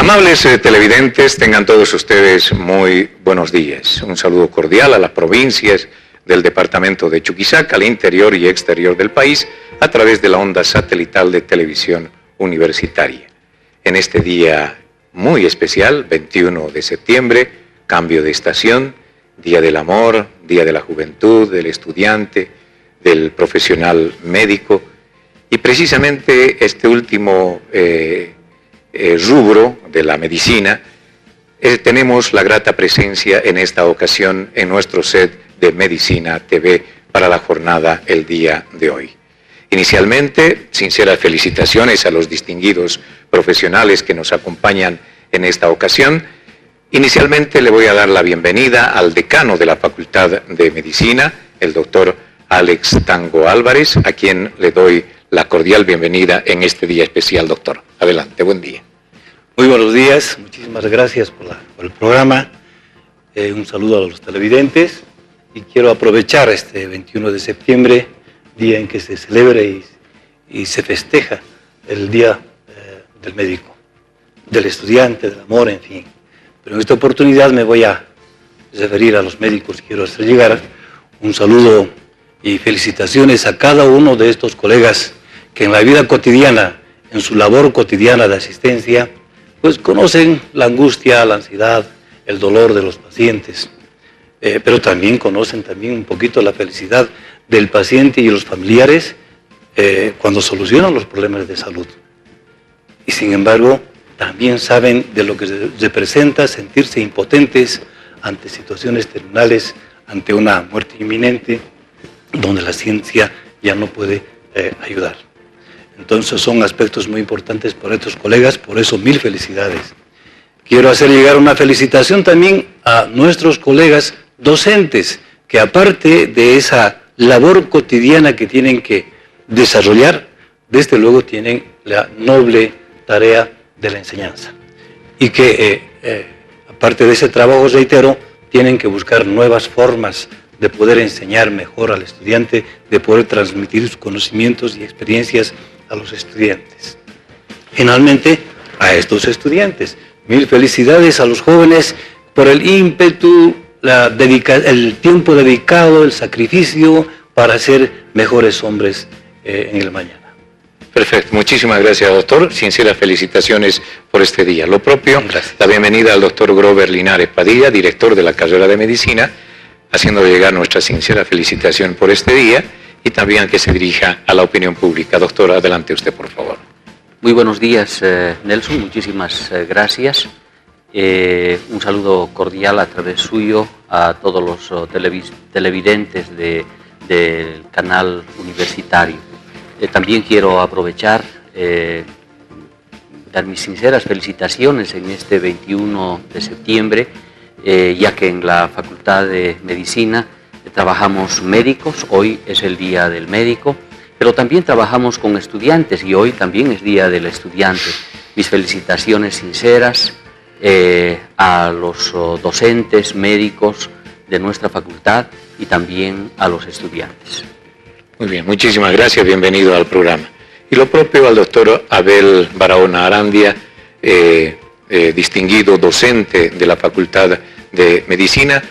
Amables televidentes, tengan todos ustedes muy buenos días. Un saludo cordial a las provincias del departamento de Chuquisaca, al interior y exterior del país, a través de la onda satelital de televisión universitaria. En este día muy especial, 21 de septiembre, cambio de estación, Día del Amor, Día de la Juventud, del estudiante, del profesional médico, y precisamente este último rubro de la medicina, tenemos la grata presencia en esta ocasión en nuestro set de Medicina TV para la jornada el día de hoy. Inicialmente, sinceras felicitaciones a los distinguidos profesionales que nos acompañan en esta ocasión. Inicialmente le voy a dar la bienvenida al decano de la Facultad de Medicina, el doctor Alex Tango Álvarez, a quien le doy la cordial bienvenida en este día especial, doctor. Adelante, buen día. Muy buenos días, muchísimas gracias por el programa. Un saludo a los televidentes y quiero aprovechar este 21 de septiembre, día en que se celebra y se festeja el Día del Médico, del Estudiante, del Amor, en fin. Pero en esta oportunidad me voy a referir a los médicos. Quiero hacer llegar un saludo y felicitaciones a cada uno de estos colegas que en la vida cotidiana, en su labor cotidiana de asistencia, pues conocen la angustia, la ansiedad, el dolor de los pacientes, pero también conocen un poquito la felicidad del paciente y los familiares cuando solucionan los problemas de salud. Y sin embargo, también saben de lo que representa sentirse impotentes ante situaciones terminales, ante una muerte inminente, donde la ciencia ya no puede ayudar. Entonces son aspectos muy importantes para estos colegas, por eso mil felicidades. Quiero hacer llegar una felicitación también a nuestros colegas docentes, que aparte de esa labor cotidiana que tienen que desarrollar, desde luego tienen la noble tarea de la enseñanza. Y que aparte de ese trabajo, reitero, tienen que buscar nuevas formas de poder enseñar mejor al estudiante, de poder transmitir sus conocimientos y experiencias a los estudiantes. Finalmente, a estos estudiantes, mil felicidades a los jóvenes por el ímpetu, el tiempo dedicado, el sacrificio para ser mejores hombres en el mañana. Perfecto, muchísimas gracias, doctor. Sinceras felicitaciones por este día. Lo propio, gracias. La bienvenida al doctor Grover Linares Padilla, director de la carrera de Medicina, haciendo llegar nuestra sincera felicitación por este día y también que se dirija a la opinión pública. Doctor, adelante usted, por favor. Muy buenos días, Nelson, muchísimas gracias. Un saludo cordial a través suyo a todos los televidentes del canal universitario. También quiero aprovechar, dar mis sinceras felicitaciones en este 21 de septiembre, ya que en la Facultad de Medicina trabajamos médicos, hoy es el Día del Médico, pero también trabajamos con estudiantes y hoy también es Día del Estudiante. Mis felicitaciones sinceras a los docentes médicos de nuestra facultad y también a los estudiantes. Muy bien, muchísimas gracias, bienvenido al programa. Y lo propio al doctor Abel Barahona Arandia, distinguido docente de la Facultad de Medicina,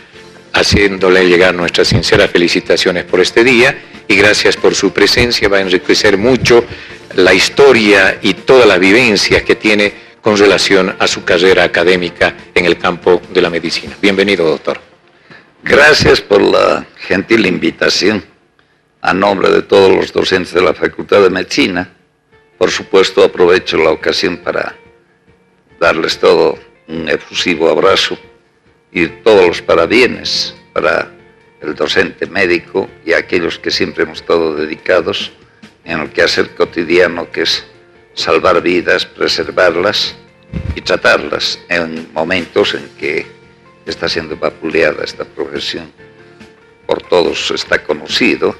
haciéndole llegar nuestras sinceras felicitaciones por este día y gracias por su presencia. Va a enriquecer mucho la historia y todas las vivencias que tiene con relación a su carrera académica en el campo de la medicina. Bienvenido, doctor. Gracias por la gentil invitación. A nombre de todos los docentes de la Facultad de Medicina, por supuesto aprovecho la ocasión para darles todo un efusivo abrazo y todos los parabienes para el docente médico y a aquellos que siempre hemos estado dedicados en el quehacer cotidiano, que es salvar vidas, preservarlas y tratarlas en momentos en que está siendo vapuleada esta profesión. Por todos está conocido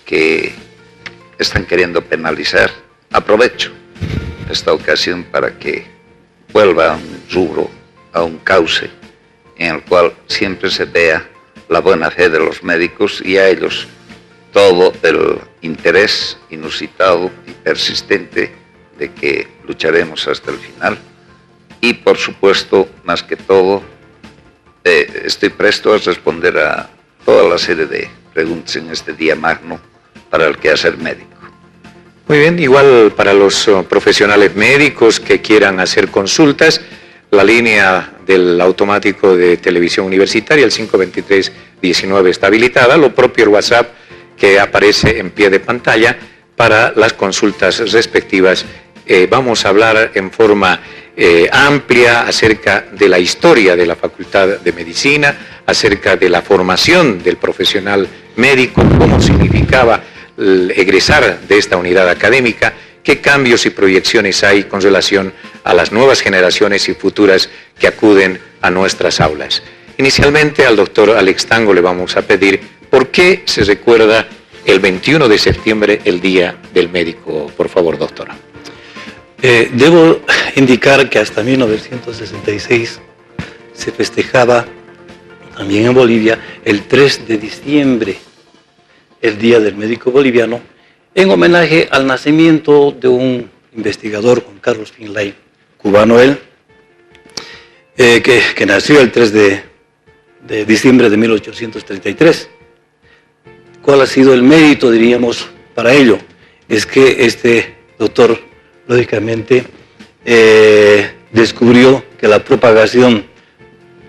que están queriendo penalizar. Aprovecho esta ocasión para que vuelva a un rubro, a un cauce en el cual siempre se vea la buena fe de los médicos y a ellos todo el interés inusitado y persistente de que lucharemos hasta el final y por supuesto, más que todo, estoy presto a responder a toda la serie de preguntas en este día magno para el quehacer médico. Muy bien, igual para los profesionales médicos que quieran hacer consultas, la línea del automático de televisión universitaria, el 523-19 está habilitada, lo propio el WhatsApp que aparece en pie de pantalla para las consultas respectivas. Vamos a hablar en forma amplia acerca de la historia de la Facultad de Medicina, acerca de la formación del profesional médico, cómo significaba egresar de esta unidad académica, qué cambios y proyecciones hay con relación a las nuevas generaciones y futuras que acuden a nuestras aulas. Inicialmente al doctor Alex Tango le vamos a pedir por qué se recuerda el 21 de septiembre el Día del Médico. Por favor, doctora. Debo indicar que hasta 1966 se festejaba también en Bolivia el 3 de diciembre, el Día del Médico Boliviano, en homenaje al nacimiento de un investigador, Juan Carlos Finlay, cubano él, que nació el 3 de diciembre de 1833. ¿Cuál ha sido el mérito, diríamos, para ello? Es que este doctor, lógicamente, descubrió que la propagación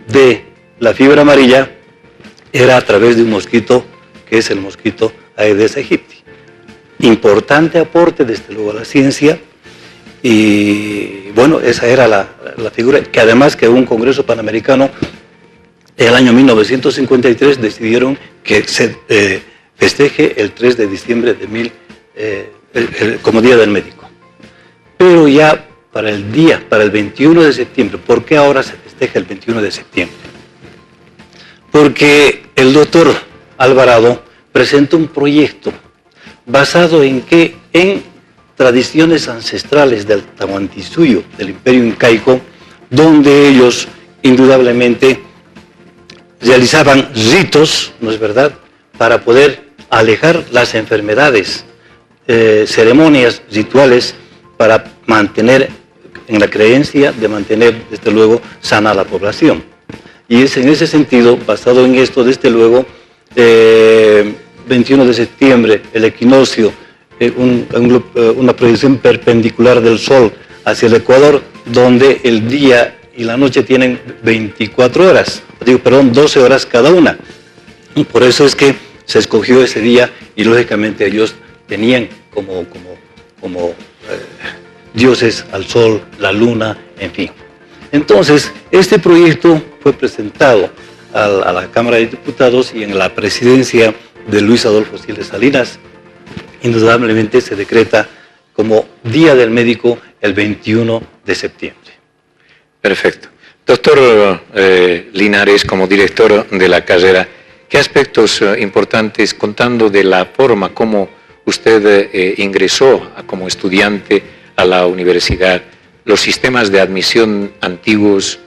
de la fiebre amarilla era a través de un mosquito, que es el mosquito Aedes aegypti. Importante aporte, desde luego, a la ciencia, y bueno, esa era la figura, que además que un congreso panamericano en el año 1953 decidieron que se festeje el 3 de diciembre de como Día del Médico. Pero ya para el 21 de septiembre, ¿por qué ahora se festeja el 21 de septiembre? Porque el doctor Alvarado presentó un proyecto basado en tradiciones ancestrales del Tahuantinsuyo, del Imperio Incaico, donde ellos indudablemente realizaban ritos, ¿no es verdad?, para poder alejar las enfermedades, ceremonias, rituales, para mantener, en la creencia de mantener, desde luego, sana a la población. Y es en ese sentido, basado en esto, desde luego, 21 de septiembre, el equinoccio, una proyección perpendicular del Sol hacia el Ecuador, donde el día y la noche tienen 12 horas cada una. Y por eso es que se escogió ese día y lógicamente ellos tenían como dioses al Sol, la Luna, en fin. Entonces, este proyecto fue presentado a la Cámara de Diputados y en la presidencia de Luis Adolfo Siles Salinas, indudablemente se decreta como Día del Médico el 21 de septiembre. Perfecto. Doctor Linares, como director de la carrera, ¿qué aspectos importantes, contando de la forma como usted ingresó como estudiante a la universidad, los sistemas de admisión antiguos,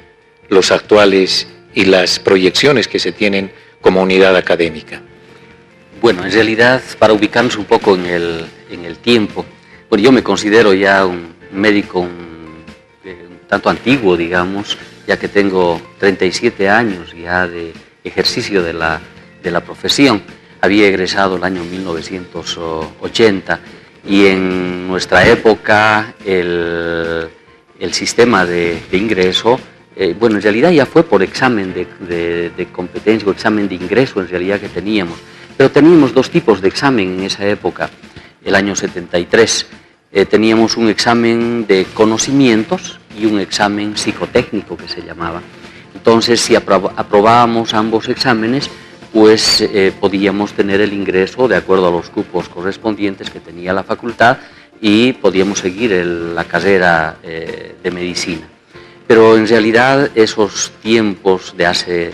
los actuales y las proyecciones que se tienen como unidad académica? Bueno, en realidad, para ubicarnos un poco en el tiempo, bueno, yo me considero ya un médico un tanto antiguo, digamos, ya que tengo 37 años ya de ejercicio de la profesión. Había egresado el año 1980 y en nuestra época el sistema de ingreso, bueno, en realidad ya fue por examen de competencia o examen de ingreso en realidad que teníamos. Pero teníamos dos tipos de examen en esa época, el año 73. Teníamos un examen de conocimientos y un examen psicotécnico que se llamaba. Entonces, si aprobábamos ambos exámenes, pues podíamos tener el ingreso de acuerdo a los cupos correspondientes que tenía la facultad y podíamos seguir la carrera de medicina. Pero en realidad esos tiempos de hace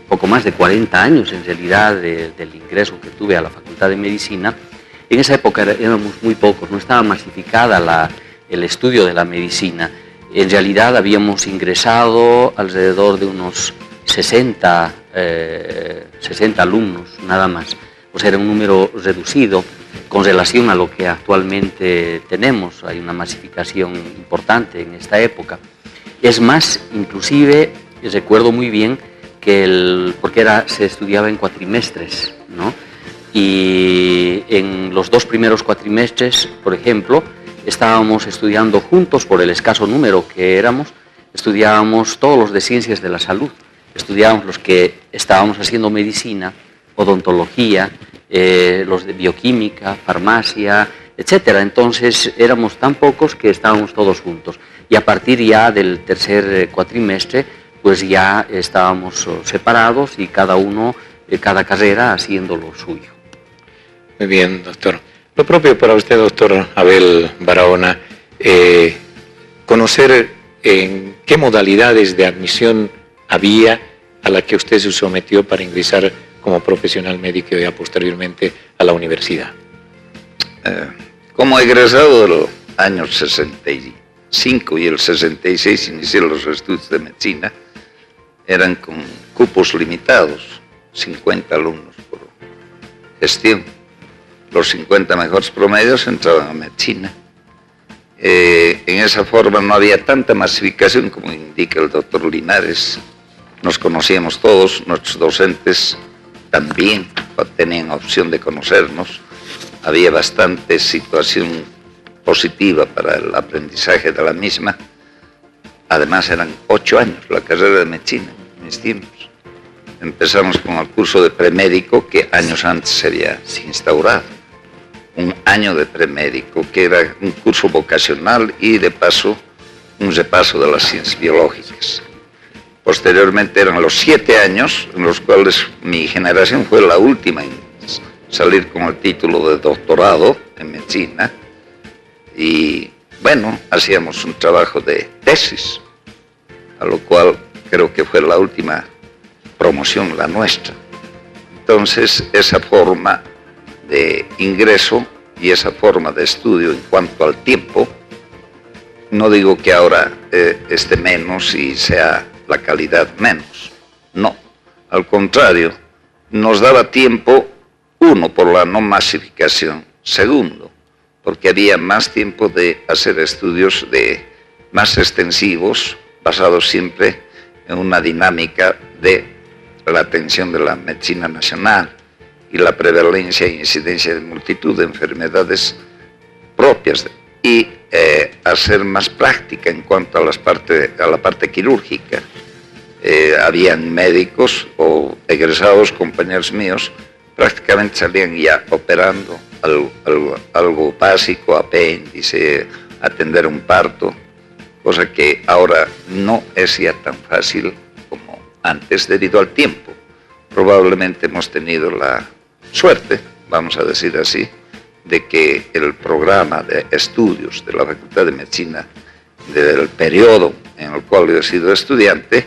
poco más de 40 años, en realidad, del ingreso que tuve a la Facultad de Medicina, en esa época éramos muy pocos, no estaba masificada el estudio de la medicina. En realidad habíamos ingresado alrededor de unos 60 alumnos, nada más. O sea, era un número reducido con relación a lo que actualmente tenemos. Hay una masificación importante en esta época. Es más, inclusive, recuerdo muy bien que porque se estudiaba en cuatrimestres, ¿no? Y en los 2 primeros cuatrimestres, por ejemplo, estábamos estudiando juntos, por el escaso número que éramos, estudiábamos todos los de ciencias de la salud, estudiábamos los que estábamos haciendo medicina, odontología, los de bioquímica, farmacia, etcétera. Entonces éramos tan pocos que estábamos todos juntos. Y a partir ya del tercer cuatrimestre, pues ya estábamos separados y cada carrera haciendo lo suyo. Muy bien, doctor. Lo propio para usted, doctor Abel Barahona, conocer en qué modalidades de admisión había a la que usted se sometió para ingresar como profesional médico y ya posteriormente a la universidad. Como egresado de los años 65 y el 66 inicié los estudios de medicina, eran con cupos limitados, 50 alumnos por gestión. Los 50 mejores promedios entraban a medicina. En esa forma no había tanta masificación como indica el doctor Linares. Nos conocíamos todos, nuestros docentes también tenían opción de conocernos. Había bastante situación positiva para el aprendizaje de la misma. Además eran 8 años la carrera de medicina en mis tiempos. Empezamos con el curso de premédico que años antes se había instaurado. Un año de premédico que era un curso vocacional y de paso un repaso de las ciencias biológicas. Posteriormente eran los 7 años en los cuales mi generación fue la última en salir con el título de doctorado en medicina y bueno, hacíamos un trabajo de tesis, a lo cual creo que fue la última promoción, la nuestra. Entonces, esa forma de ingreso y esa forma de estudio en cuanto al tiempo, no digo que ahora esté menos y sea la calidad menos, no, al contrario, nos daba tiempo, uno, por la no masificación, segundo, porque había más tiempo de hacer estudios más extensivos, basados siempre en una dinámica de la atención de la medicina nacional y la prevalencia e incidencia de multitud de enfermedades propias y hacer más práctica en cuanto a la parte quirúrgica. Habían médicos o egresados, compañeros míos, prácticamente salían ya operando algo básico, apéndice, atender un parto, cosa que ahora no es ya tan fácil como antes debido al tiempo. Probablemente hemos tenido la suerte, vamos a decir así, de que el programa de estudios de la Facultad de Medicina del periodo en el cual yo he sido estudiante,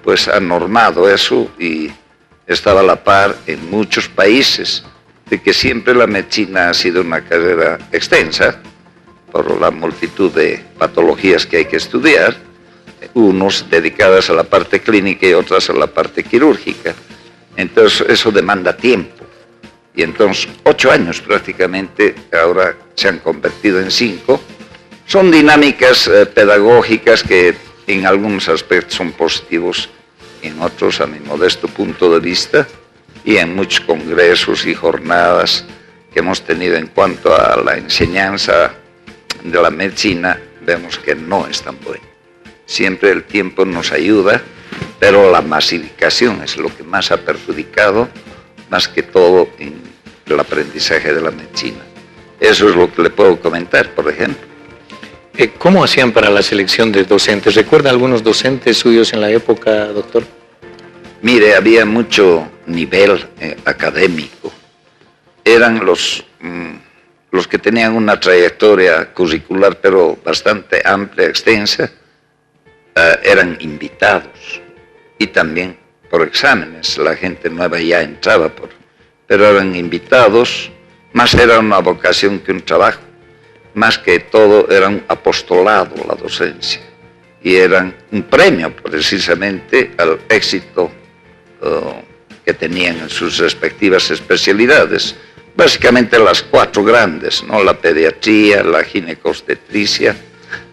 pues ha normado eso y estaba a la par en muchos países de que siempre la medicina ha sido una carrera extensa por la multitud de patologías que hay que estudiar, unos dedicadas a la parte clínica y otras a la parte quirúrgica. Entonces eso demanda tiempo. Y entonces 8 años prácticamente ahora se han convertido en 5. Son dinámicas pedagógicas que en algunos aspectos son positivos, en otros a mi modesto punto de vista, y en muchos congresos y jornadas que hemos tenido en cuanto a la enseñanza de la medicina, vemos que no es tan bueno. Siempre el tiempo nos ayuda, pero la masificación es lo que más ha perjudicado, más que todo en el aprendizaje de la medicina. Eso es lo que le puedo comentar, por ejemplo. ¿Cómo hacían para la selección de docentes? ¿Recuerda algunos docentes suyos en la época, doctor? Mire, había mucho nivel académico. Eran los que tenían una trayectoria curricular, pero bastante amplia, extensa, eran invitados. Y también por exámenes, la gente nueva ya entraba, pero eran invitados, más era una vocación que un trabajo. Más que todo era un apostolado la docencia y eran un premio precisamente al éxito que tenían en sus respectivas especialidades, básicamente las 4 grandes, ¿no? La pediatría, la ginecobstetricia,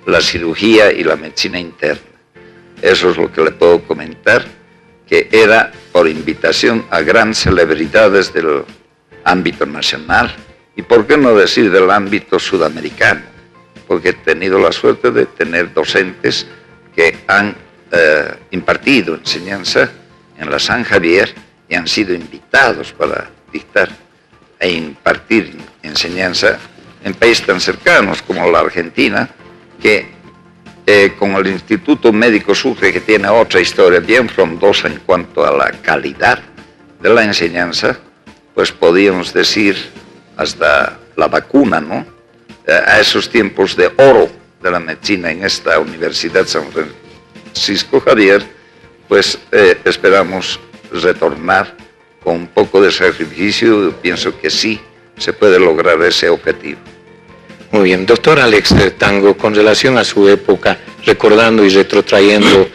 la cirugía y la medicina interna. Eso es lo que le puedo comentar, que era por invitación a grandes celebridades del ámbito nacional y, por qué no decir, del ámbito sudamericano, porque he tenido la suerte de tener docentes que han impartido enseñanza en la San Javier y han sido invitados para dictar e impartir enseñanza en países tan cercanos como la Argentina, que con el Instituto Médico Sucre, que tiene otra historia bien frondosa en cuanto a la calidad de la enseñanza, pues podíamos decir hasta la vacuna, ¿no? A esos tiempos de oro de la medicina en esta Universidad San Francisco Javier, pues esperamos retornar con un poco de sacrificio. Pienso que sí se puede lograr ese objetivo. Muy bien, doctor Alex Tango, con relación a su época, recordando y retrotrayendo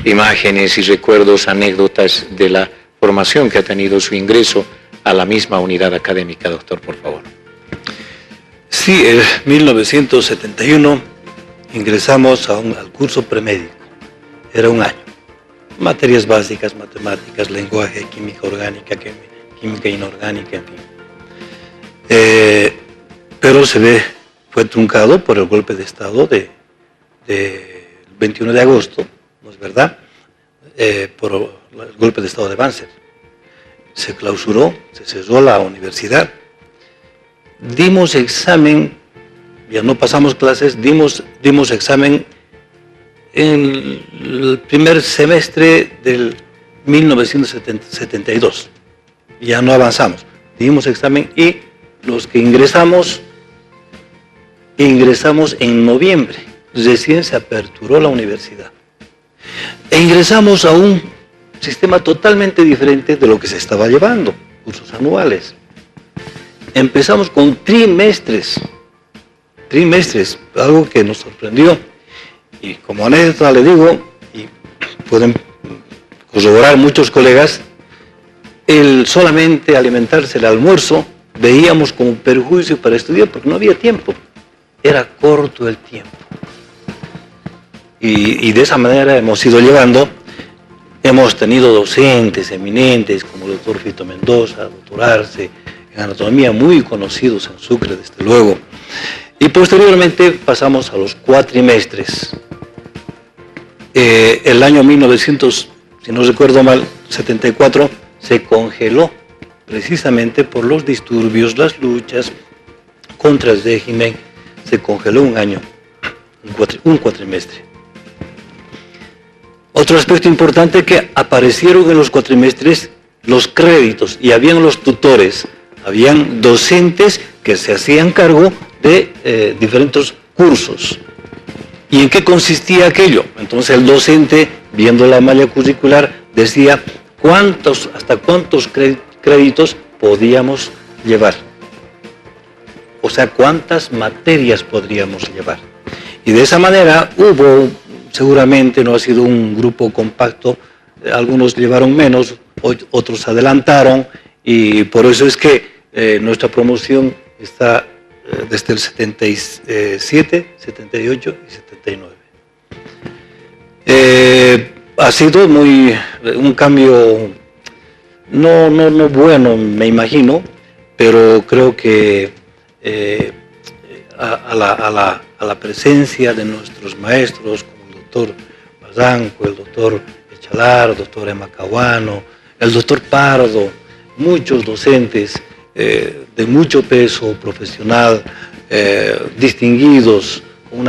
imágenes y recuerdos, anécdotas de la formación que ha tenido su ingreso a la misma unidad académica, doctor, por favor. Sí, en 1971 ingresamos al curso premédico. Era un año. Materias básicas, matemáticas, lenguaje, química orgánica, química inorgánica, en fin. Pero fue truncado por el golpe de Estado del 21 de agosto, ¿no es verdad? Por el golpe de Estado de Banzer. Se clausuró, se cerró la universidad. Dimos examen, ya no pasamos clases, dimos examen en el primer semestre del 1972. Ya no avanzamos. Dimos examen y los que ingresamos en noviembre. Recién se aperturó la universidad. E ingresamos a un sistema totalmente diferente de lo que se estaba llevando, cursos anuales. Empezamos con trimestres, algo que nos sorprendió. Y como anécdota le digo, y pueden corroborar muchos colegas, el solamente alimentarse el almuerzo veíamos como perjuicio para estudiar porque no había tiempo, era corto el tiempo. Y de esa manera hemos ido llevando. Hemos tenido docentes eminentes como el doctor Fito Mendoza, doctor Arce, en anatomía muy conocidos en Sucre, desde luego. Y posteriormente pasamos a los cuatrimestres. El año 1900, si no recuerdo mal, 74, se congeló precisamente por los disturbios, las luchas contra el régimen. Se congeló un año, un cuatrimestre. Otro aspecto importante, que aparecieron en los cuatrimestres los créditos y habían los tutores, habían docentes que se hacían cargo de diferentes cursos. ¿Y en qué consistía aquello? Entonces el docente, viendo la malla curricular, decía hasta cuántos créditos podíamos llevar. O sea, cuántas materias podríamos llevar. Y de esa manera hubo, seguramente no ha sido un grupo compacto, algunos llevaron menos, otros adelantaron, y por eso es que nuestra promoción está desde el 77, 78 y 79. Ha sido un cambio no bueno, me imagino, pero creo que a la presencia de nuestros maestros, como el doctor Bazanco, el doctor Echalar, el doctor Emacahuano, el doctor Pardo, muchos docentes de mucho peso profesional, distinguidos, con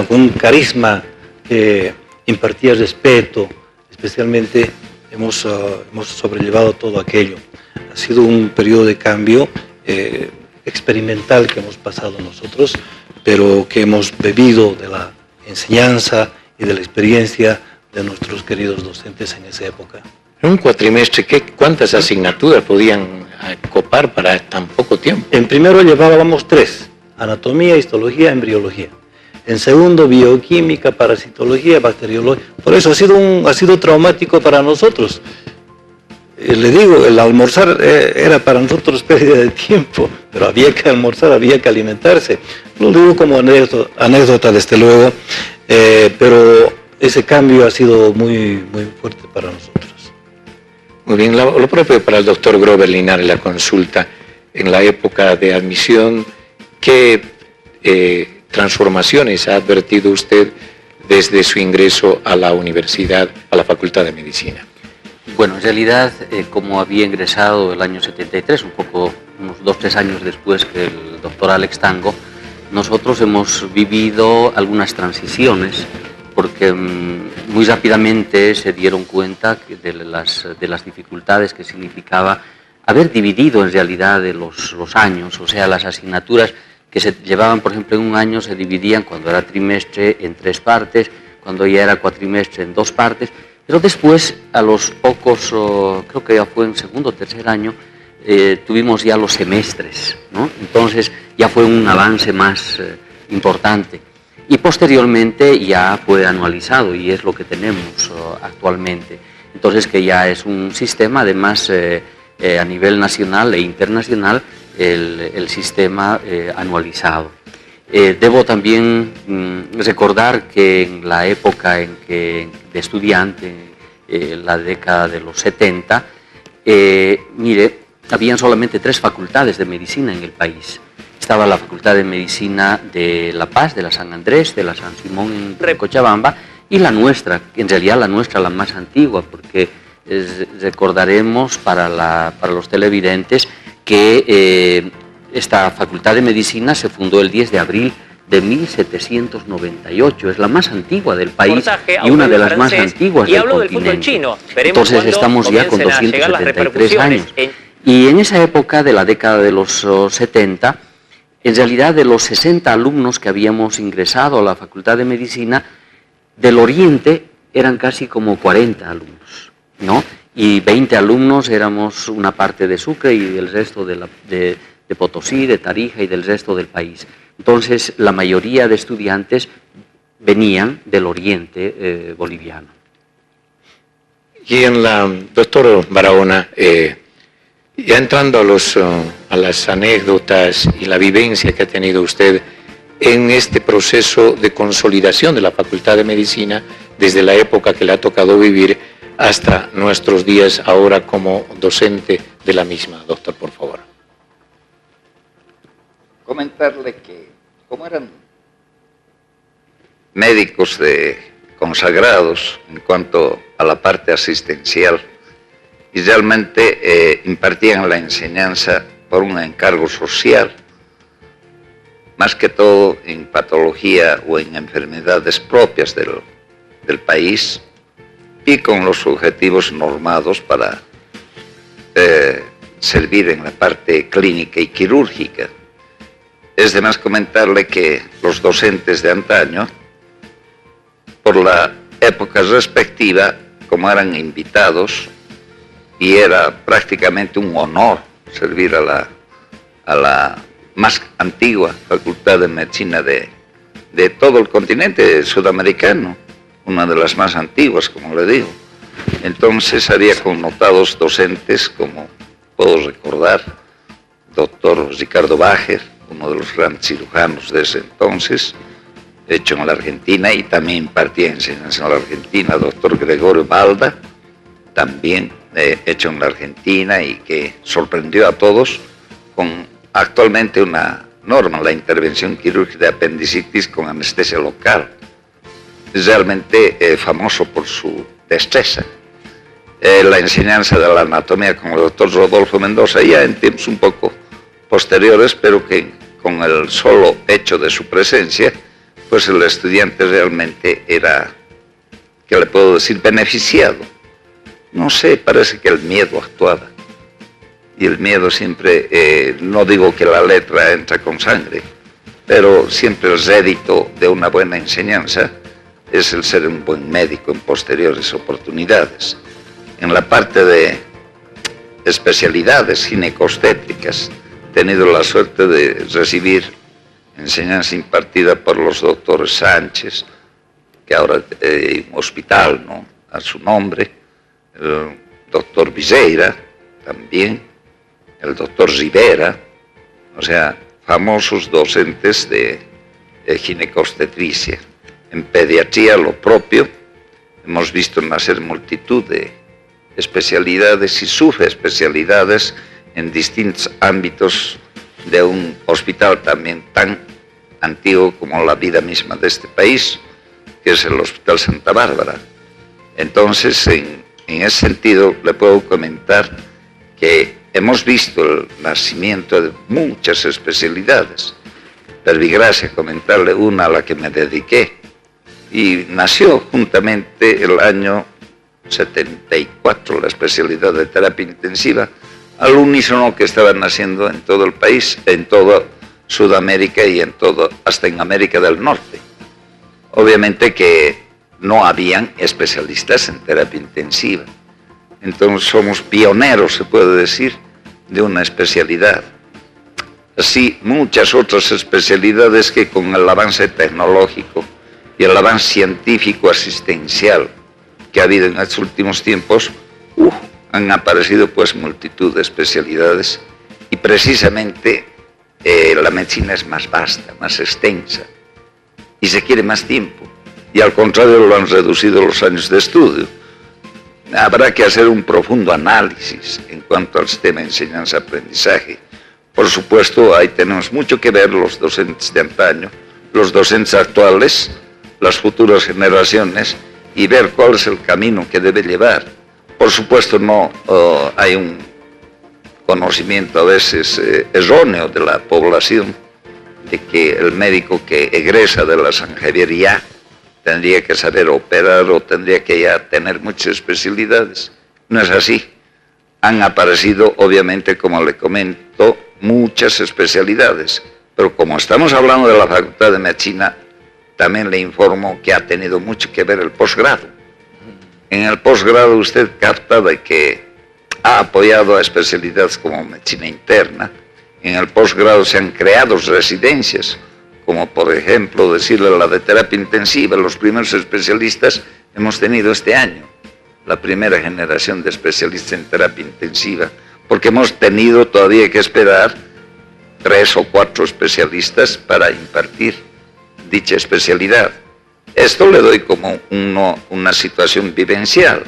un carisma que impartía respeto. Especialmente hemos sobrellevado todo aquello. Ha sido un periodo de cambio experimental que hemos pasado nosotros, pero que hemos bebido de la enseñanza y de la experiencia de nuestros queridos docentes en esa época. En un cuatrimestre, ¿cuántas asignaturas podían copar para tan poco tiempo? En primero llevábamos 3, anatomía, histología, embriología. En segundo, bioquímica, parasitología, bacteriología. Por eso ha sido traumático para nosotros. Le digo, el almorzar era para nosotros pérdida de tiempo, pero había que almorzar, había que alimentarse. Lo digo como anécdota desde luego, pero ese cambio ha sido muy fuerte para nosotros. Muy bien, lo propio para el doctor Grover Linares, la consulta. En la época de admisión, ¿qué transformaciones ha advertido usted desde su ingreso a la universidad, a la Facultad de Medicina? Bueno, en realidad, como había ingresado el año 73, unos 2-3 años después que el doctor Alex Tango, nosotros hemos vivido algunas transiciones, porque muy rápidamente se dieron cuenta de las dificultades que significaba haber dividido en realidad de los años, o sea, las asignaturas que se llevaban, por ejemplo, en un año se dividían cuando era trimestre en 3 partes, cuando ya era cuatrimestre en 2 partes, pero después, a los pocos, creo que ya fue en segundo o tercer año, tuvimos ya los semestres, ¿no? Entonces ya fue un avance más importante. Y posteriormente ya fue anualizado y es lo que tenemos actualmente. Entonces que ya es un sistema, además a nivel nacional e internacional, el sistema anualizado. Debo también recordar que en la época de estudiante, la década de los 70, mire, habían solamente 3 facultades de medicina en el país. Estaba la Facultad de Medicina de La Paz, de la San Andrés, de la San Simón en Cochabamba, y la nuestra, en realidad la nuestra, la más antigua, porque recordaremos para los televidentes que esta Facultad de Medicina se fundó el 10 de abril de 1798, es la más antigua del país y una de las más antiguas del continente. Entonces estamos ya con 273 años. Y en esa época de la década de los 70, en realidad de los 60 alumnos que habíamos ingresado a la Facultad de Medicina, del Oriente eran casi como 40 alumnos, ¿no? Y 20 alumnos éramos una parte de Sucre y el resto de Potosí, de Tarija y del resto del país. Entonces, la mayoría de estudiantes venían del Oriente boliviano. Y doctor Barahona, ya entrando a las anécdotas y la vivencia que ha tenido usted en este proceso de consolidación de la Facultad de Medicina, desde la época que le ha tocado vivir hasta nuestros días ahora como docente de la misma, doctor, por favor. Comentarle que, como eran médicos consagrados en cuanto a la parte asistencial, y realmente impartían la enseñanza por un encargo social, más que todo en patología o en enfermedades propias del país, y con los objetivos normados para servir en la parte clínica y quirúrgica. Es de más comentarle que los docentes de antaño, por la época respectiva, como eran invitados, y era prácticamente un honor servir a la más antigua Facultad de Medicina de todo el continente sudamericano, una de las más antiguas, como le digo. Entonces había connotados docentes, como puedo recordar, doctor Ricardo Bajer, uno de los grandes cirujanos de ese entonces, hecho en la Argentina, y también impartía enseñanza en la Argentina, doctor Gregorio Balda, también hecho en la Argentina, y que sorprendió a todos con actualmente una norma, la intervención quirúrgica de apendicitis con anestesia local. Es realmente famoso por su destreza. La enseñanza de la anatomía con el doctor Rodolfo Mendoza, ya en tiempos un poco posteriores, pero que con el solo hecho de su presencia, pues el estudiante realmente era, ¿qué le puedo decir?, beneficiado. No sé, parece que el miedo actuaba. Y el miedo siempre, no digo que la letra entra con sangre, pero siempre el rédito de una buena enseñanza es el ser un buen médico en posteriores oportunidades. En la parte de especialidades ginecostétricas, he tenido la suerte de recibir enseñanza impartida por los doctores Sánchez, que ahora hay un hospital, ¿no?, a su nombre, el doctor Viseira también, el doctor Rivera, o sea, famosos docentes de ginecobstetricia. En pediatría lo propio, hemos visto nacer multitud de especialidades y subespecialidades en distintos ámbitos de un hospital también tan antiguo como la vida misma de este país, que es el Hospital Santa Bárbara. Entonces, en ese sentido, le puedo comentar que hemos visto el nacimiento de muchas especialidades. Verbigracia, comentarle una a la que me dediqué, y nació juntamente el año 74 la especialidad de terapia intensiva, al unísono que estaba naciendo en todo el país, en toda Sudamérica y hasta en América del Norte. Obviamente que no habían especialistas en terapia intensiva. Entonces somos pioneros, se puede decir, de una especialidad. Así muchas otras especialidades que con el avance tecnológico y el avance científico asistencial que ha habido en estos últimos tiempos, han aparecido pues multitud de especialidades, y precisamente la medicina es más vasta, más extensa, y se quiere más tiempo, y al contrario lo han reducido los años de estudio. Habrá que hacer un profundo análisis en cuanto al sistema de enseñanza-aprendizaje. Por supuesto, ahí tenemos mucho que ver los docentes de antaño, los docentes actuales, las futuras generaciones, y ver cuál es el camino que debe llevar. Por supuesto, no hay un conocimiento a veces erróneo de la población de que el médico que egresa de la San Javier ya tendría que saber operar o tendría que ya tener muchas especialidades. No es así. Han aparecido, obviamente, como le comento, muchas especialidades, pero como estamos hablando de la Facultad de Medicina, también le informo que ha tenido mucho que ver el posgrado. En el posgrado usted capta de que ha apoyado a especialidades como medicina interna. En el posgrado se han creado residencias, como por ejemplo decirle la de terapia intensiva. Los primeros especialistas hemos tenido este año, la primera generación de especialistas en terapia intensiva, porque hemos tenido todavía que esperar 3 o 4 especialistas para impartir dicha especialidad. Esto le doy como una situación vivencial.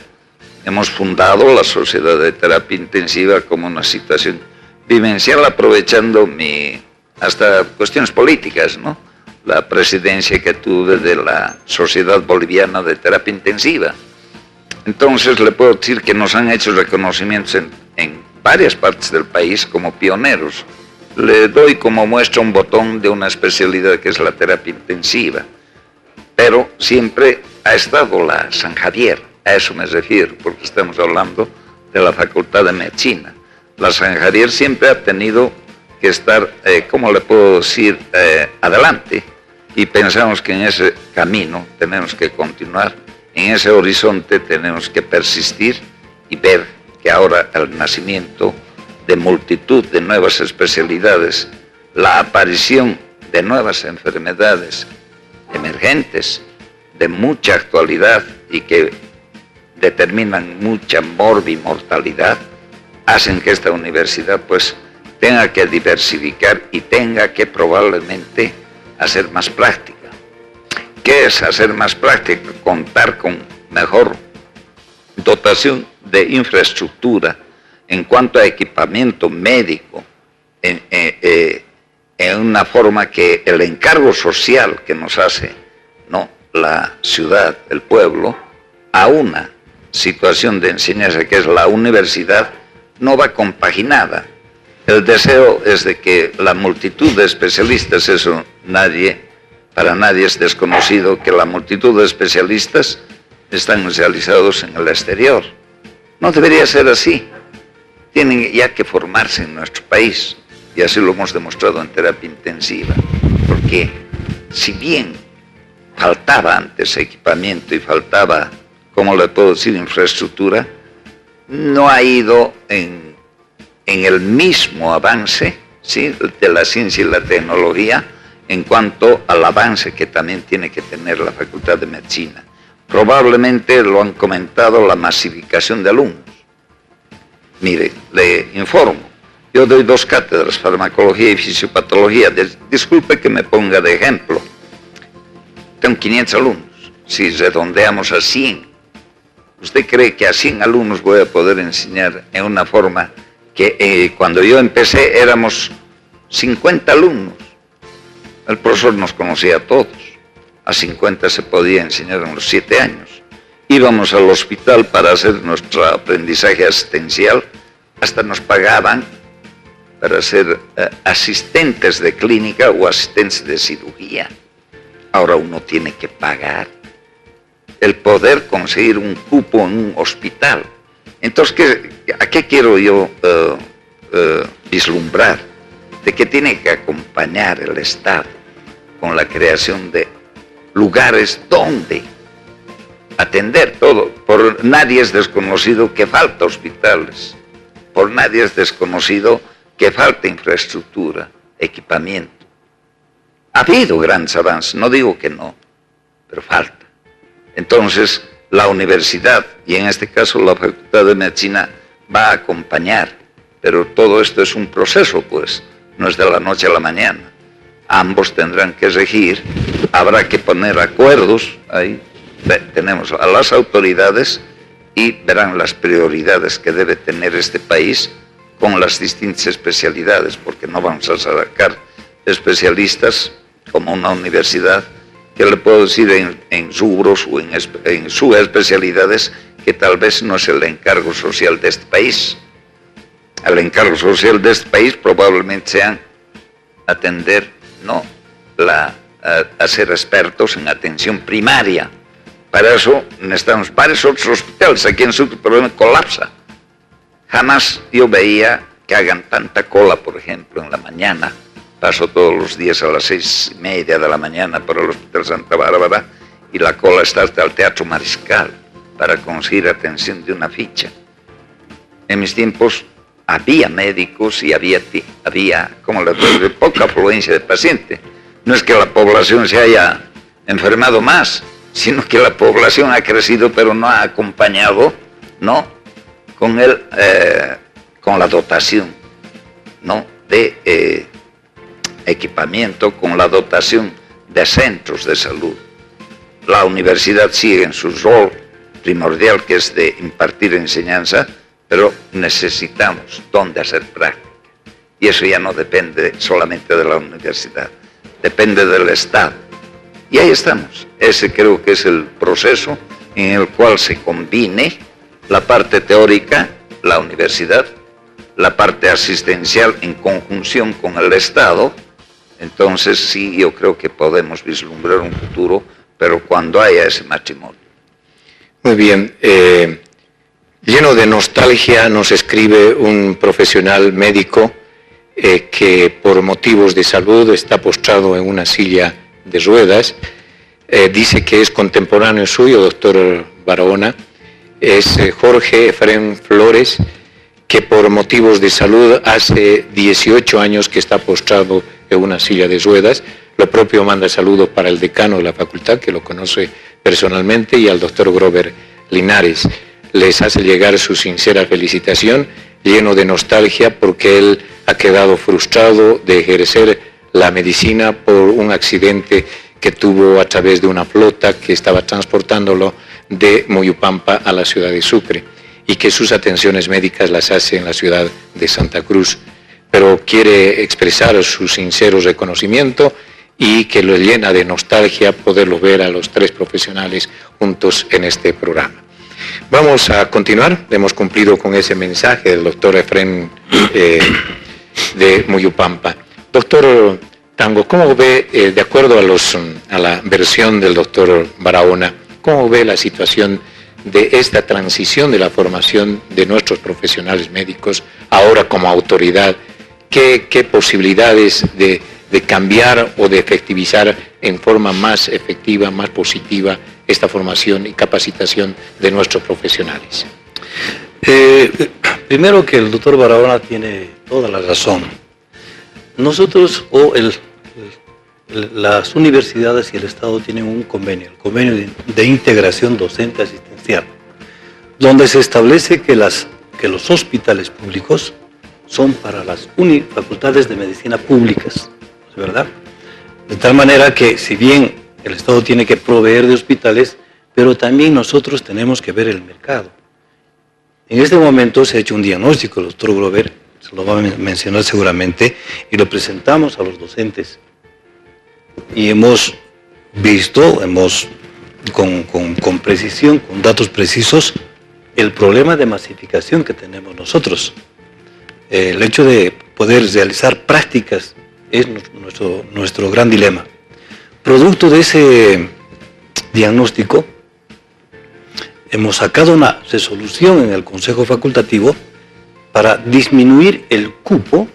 Hemos fundado la Sociedad de Terapia Intensiva como una situación vivencial, aprovechando hasta cuestiones políticas, ¿no? La presidencia que tuve de la Sociedad Boliviana de Terapia Intensiva. Entonces le puedo decir que nos han hecho reconocimientos en varias partes del país como pioneros. Le doy como muestra un botón de una especialidad que es la terapia intensiva, pero siempre ha estado la San Javier, a eso me refiero, porque estamos hablando de la Facultad de Medicina. La San Javier siempre ha tenido que estar, ¿cómo le puedo decir?, adelante, y pensamos que en ese camino tenemos que continuar, en ese horizonte tenemos que persistir y ver que ahora el nacimiento de multitud de nuevas especialidades, la aparición de nuevas enfermedades emergentes de mucha actualidad y que determinan mucha mortalidad, hacen que esta universidad pues tenga que diversificar y tenga que probablemente hacer más práctica. ¿Qué es hacer más práctica? Contar con mejor dotación de infraestructura en cuanto a equipamiento médico, en una forma que el encargo social que nos hace, ¿no?, la ciudad, el pueblo, a una situación de enseñanza que es la universidad, no va compaginada. El deseo es de que la multitud de especialistas, eso para nadie es desconocido, que la multitud de especialistas están realizados en el exterior. No debería ser así. Tienen ya que formarse en nuestro país, y así lo hemos demostrado en terapia intensiva, porque si bien faltaba antes equipamiento y faltaba, ¿cómo le puedo decir?, infraestructura, no ha ido en el mismo avance, ¿sí?, de la ciencia y la tecnología en cuanto al avance que también tiene que tener la Facultad de Medicina. Probablemente lo han comentado, la masificación de alumnos. Mire, le informo, yo doy 2 cátedras, farmacología y fisiopatología. Disculpe que me ponga de ejemplo. Tengo 500 alumnos. Si redondeamos a 100, ¿Usted cree que a 100 alumnos voy a poder enseñar en una forma que cuando yo empecé éramos 50 alumnos? El profesor nos conocía a todos. A 50 se podía enseñar en los 7 años. Íbamos al hospital para hacer nuestro aprendizaje asistencial, hasta nos pagaban para ser asistentes de clínica o asistentes de cirugía. Ahora uno tiene que pagar el poder conseguir un cupo en un hospital. Entonces, ¿a qué quiero yo vislumbrar? De que tiene que acompañar el Estado con la creación de lugares donde atender todo. Por nadie es desconocido que falta hospitales, por nadie es desconocido que falta infraestructura, equipamiento. Ha habido grandes avances, no digo que no, pero falta. Entonces, la universidad, y en este caso la Facultad de Medicina, va a acompañar, pero todo esto es un proceso, pues, no es de la noche a la mañana. Ambos tendrán que regir, habrá que poner acuerdos, ahí tenemos a las autoridades y verán las prioridades que debe tener este país con las distintas especialidades, porque no vamos a sacar especialistas como una universidad, que le puedo decir en rubros o en subespecialidades que tal vez no es el encargo social de este país. El encargo social de este país probablemente sean atender, no, a ser expertos en atención primaria. Para eso necesitamos varios otros hospitales. Aquí en Sucre el problema colapsa. Jamás yo veía que hagan tanta cola, por ejemplo, en la mañana. Paso todos los días a las 6:30 de la mañana por el Hospital Santa Bárbara y la cola está hasta el Teatro Mariscal para conseguir atención de una ficha. En mis tiempos había médicos y había como le digo, poca afluencia de paciente. No es que la población se haya enfermado más, sino que la población ha crecido, pero no ha acompañado, ¿no?, con la dotación, ¿no?, de equipamiento, con la dotación de centros de salud. La universidad sigue en su rol primordial, que es de impartir enseñanza, pero necesitamos dónde hacer práctica. Y eso ya no depende solamente de la universidad, depende del Estado. Y ahí estamos. Ese creo que es el proceso en el cual se combine la parte teórica, la universidad, la parte asistencial en conjunción con el Estado. Entonces sí, yo creo que podemos vislumbrar un futuro, pero cuando haya ese matrimonio. Muy bien. Lleno de nostalgia nos escribe un profesional médico que por motivos de salud está postrado en una silla de ruedas. Dice que es contemporáneo suyo, doctor Barahona, es Jorge Efrén Flores, que por motivos de salud hace 18 años que está postrado en una silla de ruedas. Lo propio manda saludos para el decano de la facultad, que lo conoce personalmente, y al doctor Grover Linares. Les hace llegar su sincera felicitación, lleno de nostalgia, porque él ha quedado frustrado de ejercer la medicina por un accidente que tuvo a través de una flota que estaba transportándolo de Moyupampa a la ciudad de Sucre, y que sus atenciones médicas las hace en la ciudad de Santa Cruz. Pero quiere expresar su sincero reconocimiento y que lo llena de nostalgia poderlos ver a los tres profesionales juntos en este programa. Vamos a continuar. Hemos cumplido con ese mensaje del doctor Efrén de Moyupampa. Doctor Tango, ¿cómo ve, de acuerdo a la versión del doctor Barahona, cómo ve la situación de esta transición de la formación de nuestros profesionales médicos ahora como autoridad? ¿Qué posibilidades de cambiar o de efectivizar en forma más efectiva, más positiva, esta formación y capacitación de nuestros profesionales? Primero, que el doctor Barahona tiene toda la razón. Nosotros, las universidades y el Estado tienen un convenio, el convenio de integración docente asistencial, donde se establece que los hospitales públicos son para las facultades de medicina públicas, ¿verdad? De tal manera que, si bien el Estado tiene que proveer de hospitales, pero también nosotros tenemos que ver el mercado. En este momento se ha hecho un diagnóstico, el doctor Grover se lo va a mencionar seguramente, y lo presentamos a los docentes. Y hemos visto, con precisión, con datos precisos, el problema de masificación que tenemos nosotros. El hecho de poder realizar prácticas es nuestro gran dilema. Producto de ese diagnóstico, hemos sacado una resolución en el Consejo Facultativo para disminuir el cupo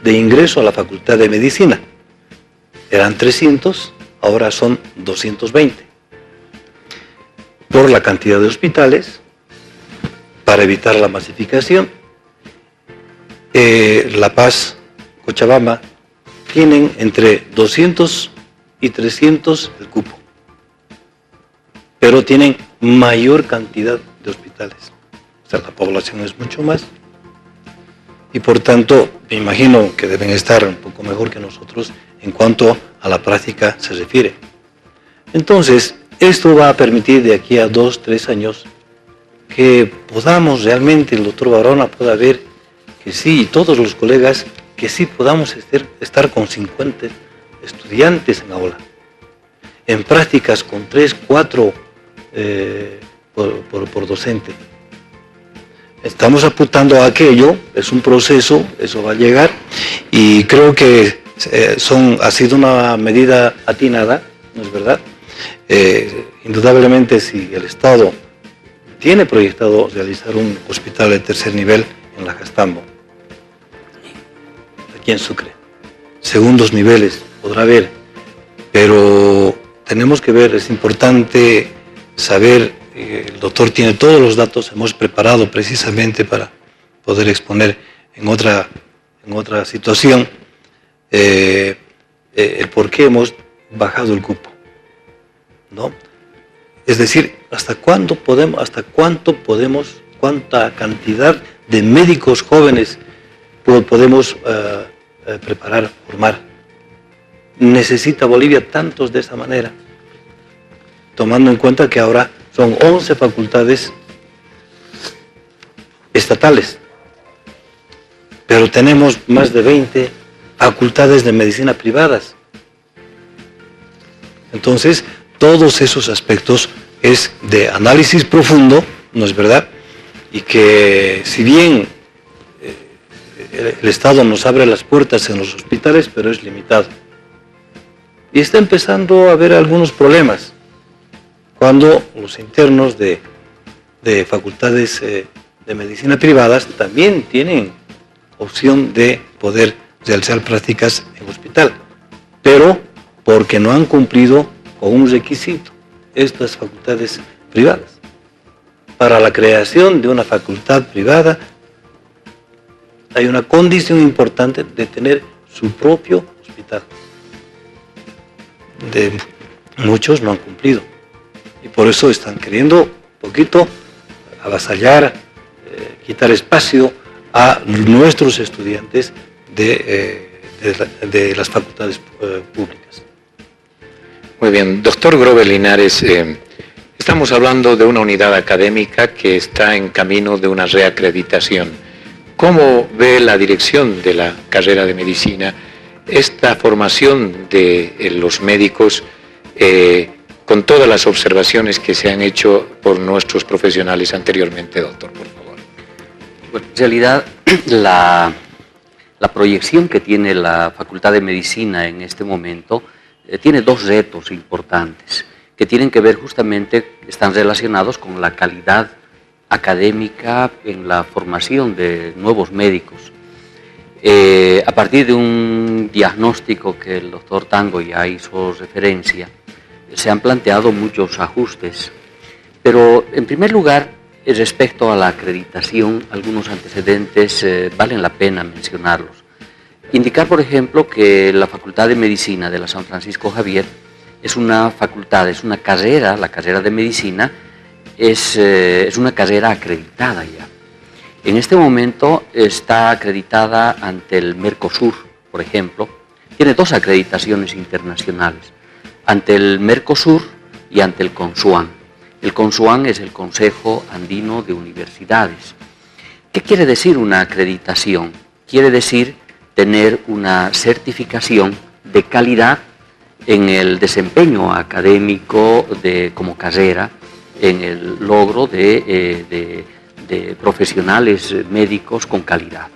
de ingreso a la Facultad de Medicina. Eran 300, ahora son 220. Por la cantidad de hospitales, para evitar la masificación. La Paz, Cochabamba, tienen entre 200 y 300 el cupo, pero tienen mayor cantidad de hospitales. O sea, la población es mucho más, y por tanto, me imagino que deben estar un poco mejor que nosotros en cuanto a la práctica se refiere. Entonces, esto va a permitir de aquí a 2, 3 años que podamos realmente, el doctor Barona pueda ver que sí, y todos los colegas, que sí podamos estar con 50 estudiantes en aula, en prácticas con 3, 4 por docente. Estamos apuntando a aquello, es un proceso, eso va a llegar, y creo que ha sido una medida atinada, ¿no es verdad? Indudablemente, si el Estado tiene proyectado realizar un hospital de tercer nivel en la Jastambo, aquí en Sucre, segundos niveles podrá haber, pero tenemos que ver, es importante saber, el doctor tiene todos los datos, hemos preparado precisamente para poder exponer en otra situación el por qué hemos bajado el cupo, ¿no? Es decir, cuánta cantidad de médicos jóvenes podemos preparar, formar. ¿Necesita Bolivia tantos de esa manera? Tomando en cuenta que ahora son 11 facultades estatales, pero tenemos más de 20 facultades de medicina privadas. Entonces, todos esos aspectos es de análisis profundo, ¿no es verdad? Y que si bien el Estado nos abre las puertas en los hospitales, pero es limitado. Y está empezando a haber algunos problemas cuando los internos de facultades de medicina privadas también tienen opción de poder realizar prácticas en hospital, pero porque no han cumplido con un requisito estas facultades privadas. Para la creación de una facultad privada hay una condición importante de tener su propio hospital. Muchos no han cumplido y por eso están queriendo un poquito avasallar, quitar espacio a nuestros estudiantes de las facultades públicas. Muy bien, doctor Grover Linares, estamos hablando de una unidad académica que está en camino de una reacreditación. ¿Cómo ve la dirección de la carrera de medicina esta formación de los médicos con todas las observaciones que se han hecho por nuestros profesionales anteriormente, doctor, por favor? Bueno, en realidad, la proyección que tiene la Facultad de Medicina en este momento tiene dos retos importantes que tienen que ver justamente, están relacionados con la calidad académica en la formación de nuevos médicos. A partir de un diagnóstico que el doctor Tango ya hizo referencia, se han planteado muchos ajustes, pero en primer lugar, respecto a la acreditación, algunos antecedentes valen la pena mencionarlos. Indicar, por ejemplo, que la Facultad de Medicina de la San Francisco Javier es una facultad, es una carrera, la carrera de medicina es una carrera acreditada ya. En este momento está acreditada ante el Mercosur, por ejemplo, tiene 2 acreditaciones internacionales, ante el Mercosur y ante el CONSUAN. El CONSUAN es el Consejo Andino de Universidades. ¿Qué quiere decir una acreditación? Quiere decir tener una certificación de calidad en el desempeño académico como carrera, en el logro de profesionales médicos con calidad.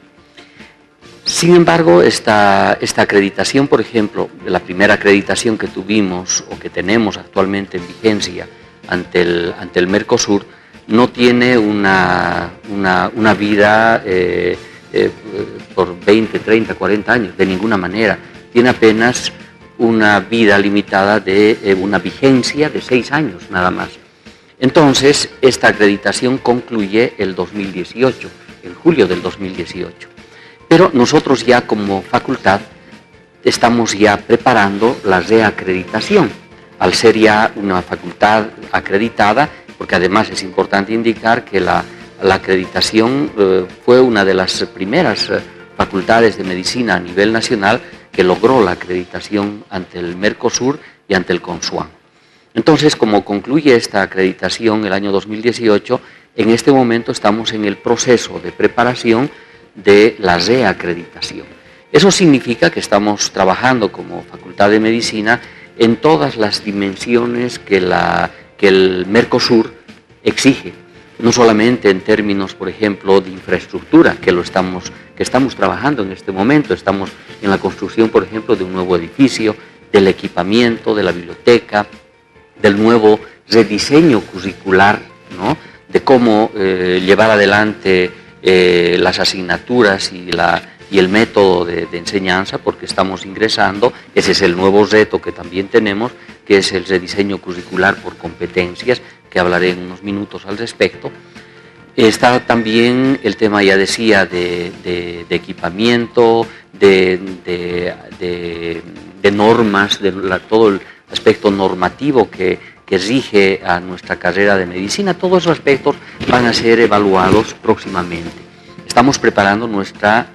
Sin embargo, esta acreditación, por ejemplo, la primera acreditación que tuvimos o que tenemos actualmente en vigencia ante el Mercosur, no tiene una vida por 20, 30, 40 años, de ninguna manera. Tiene apenas una vida limitada de una vigencia de 6 años nada más. Entonces, esta acreditación concluye el 2018, en julio del 2018. Pero nosotros ya como facultad estamos ya preparando la reacreditación. Al ser ya una facultad acreditada, porque además es importante indicar que la acreditación fue una de las primeras facultades de medicina a nivel nacional que logró la acreditación ante el Mercosur y ante el CONSUAN. Entonces, como concluye esta acreditación el año 2018, en este momento estamos en el proceso de preparación de la reacreditación. Eso significa que estamos trabajando como Facultad de Medicina en todas las dimensiones que el Mercosur exige, no solamente en términos, por ejemplo, de infraestructura, que estamos trabajando en este momento, estamos en la construcción, por ejemplo, de un nuevo edificio, del equipamiento, de la biblioteca, del nuevo rediseño curricular, ¿no?, de cómo llevar adelante las asignaturas y el método de enseñanza, porque estamos ingresando, ese es el nuevo reto que también tenemos, que es el rediseño curricular por competencias, que hablaré en unos minutos al respecto. Está también el tema, ya decía, de equipamiento, de normas, todo el aspecto normativo que rige a nuestra carrera de medicina. Todos esos aspectos van a ser evaluados próximamente. Estamos preparando nuestra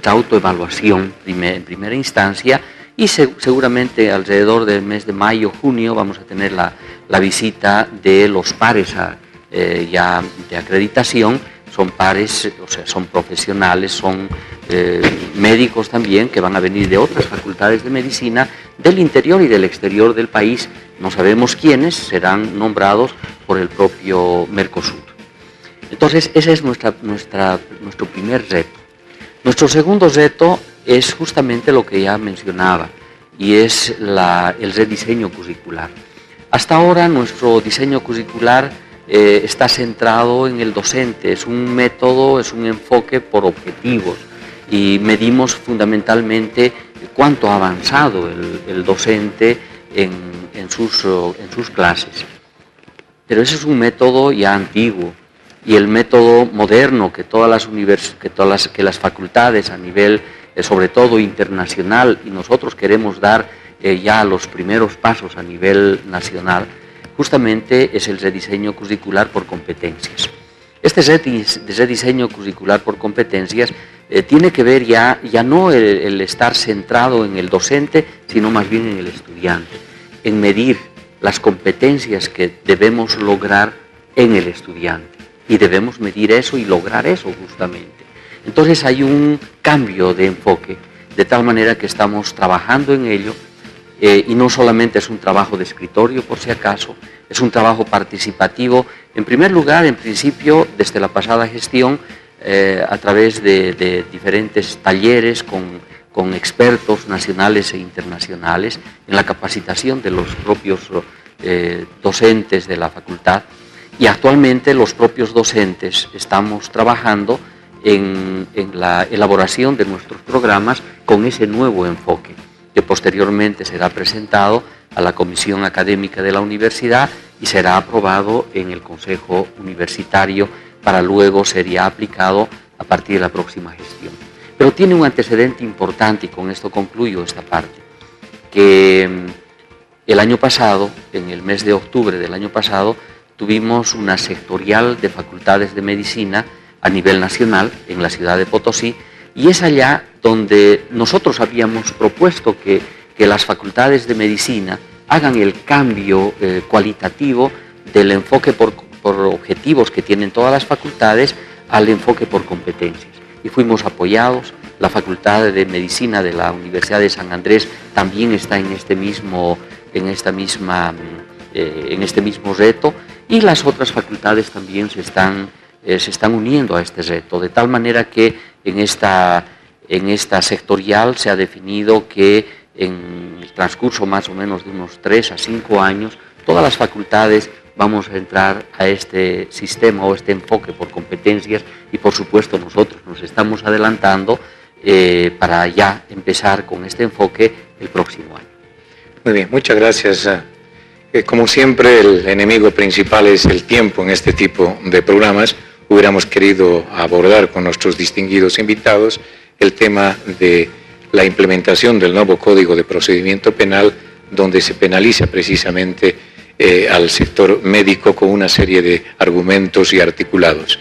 autoevaluación en primera instancia y seguramente alrededor del mes de mayo, junio, vamos a tener la visita de los pares ya de acreditación. Son pares, o sea, son profesionales, son médicos también que van a venir de otras facultades de medicina del interior y del exterior del país. No sabemos quiénes, serán nombrados por el propio Mercosur. Entonces, ese es nuestro primer reto. Nuestro segundo reto es justamente lo que ya mencionaba, y es el rediseño curricular. Hasta ahora nuestro diseño curricular está centrado en el docente, es un método, es un enfoque por objetivos, y medimos fundamentalmente cuánto ha avanzado el docente en sus clases. Pero ese es un método ya antiguo, y el método moderno que las facultades a nivel, sobre todo internacional, y nosotros queremos dar ya los primeros pasos a nivel nacional, justamente es el rediseño curricular por competencias. Este rediseño curricular por competencias tiene que ver ya no el estar centrado en el docente, sino más bien en el estudiante, en medir las competencias que debemos lograr en el estudiante. Y debemos medir eso y lograr eso justamente. Entonces hay un cambio de enfoque, de tal manera que estamos trabajando en ello, y no solamente es un trabajo de escritorio, por si acaso, es un trabajo participativo, en primer lugar, en principio, desde la pasada gestión, a través de diferentes talleres con expertos nacionales e internacionales, en la capacitación de los propios docentes de la facultad. Y actualmente los propios docentes estamos trabajando en la elaboración de nuestros programas con ese nuevo enfoque, que posteriormente será presentado a la Comisión Académica de la Universidad y será aprobado en el Consejo Universitario para luego ser ya aplicado a partir de la próxima gestión. Pero tiene un antecedente importante, y con esto concluyo esta parte, que el año pasado, en el mes de octubre del año pasado, tuvimos una sectorial de facultades de medicina a nivel nacional en la ciudad de Potosí, y es allá donde nosotros habíamos propuesto que las facultades de medicina hagan el cambio cualitativo del enfoque por objetivos que tienen todas las facultades al enfoque por competencias. Y fuimos apoyados. La Facultad de Medicina de la Universidad de San Andrés también está en este mismo reto, y las otras facultades también se están uniendo a este reto, de tal manera que en esta sectorial se ha definido que en el transcurso más o menos de unos 3 a 5 años, todas las facultades vamos a entrar a este sistema o este enfoque por competencias, y por supuesto nosotros nos estamos adelantando para ya empezar con este enfoque el próximo año. Muy bien, muchas gracias. Como siempre, el enemigo principal es el tiempo en este tipo de programas. Hubiéramos querido abordar con nuestros distinguidos invitados el tema de la implementación del nuevo Código de Procedimiento Penal, donde se penaliza precisamente al sector médico con una serie de argumentos y articulados.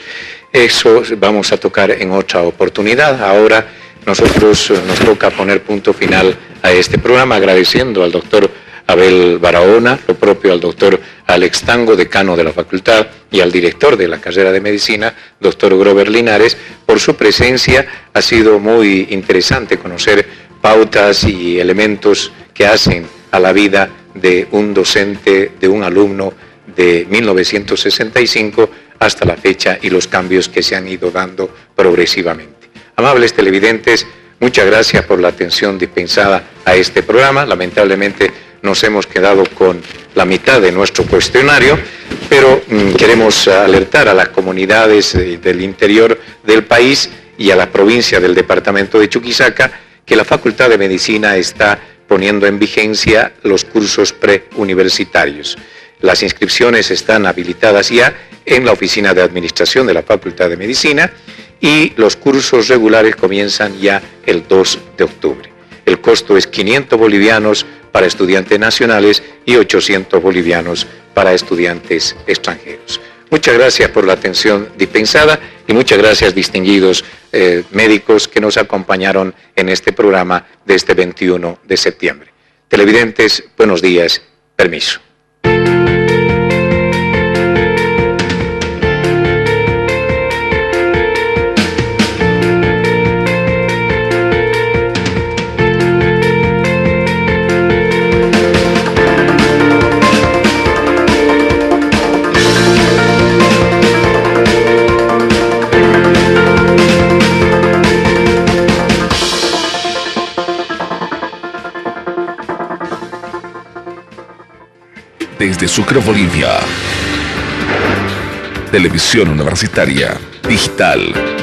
Eso vamos a tocar en otra oportunidad. Ahora nosotros nos toca poner punto final a este programa, agradeciendo al doctor Abel Barahona, lo propio al doctor Alex Tango, decano de la facultad, y al director de la carrera de medicina, doctor Grover Linares, por su presencia. Ha sido muy interesante conocer pautas y elementos que hacen a la vida de un docente, de un alumno de 1965 hasta la fecha, y los cambios que se han ido dando progresivamente. Amables televidentes, muchas gracias por la atención dispensada a este programa. Lamentablemente nos hemos quedado con la mitad de nuestro cuestionario, pero queremos alertar a las comunidades del interior del país y a la provincia del departamento de Chuquisaca que la Facultad de Medicina está poniendo en vigencia los cursos preuniversitarios. Las inscripciones están habilitadas ya en la Oficina de Administración de la Facultad de Medicina, y los cursos regulares comienzan ya el 2 de octubre. El costo es 500 bolivianos para estudiantes nacionales y 800 bolivianos para estudiantes extranjeros. Muchas gracias por la atención dispensada, y muchas gracias, distinguidos médicos que nos acompañaron en este programa de este 21 de septiembre. Televidentes, buenos días, permiso. Desde Sucre, Bolivia. Televisión Universitaria Digital.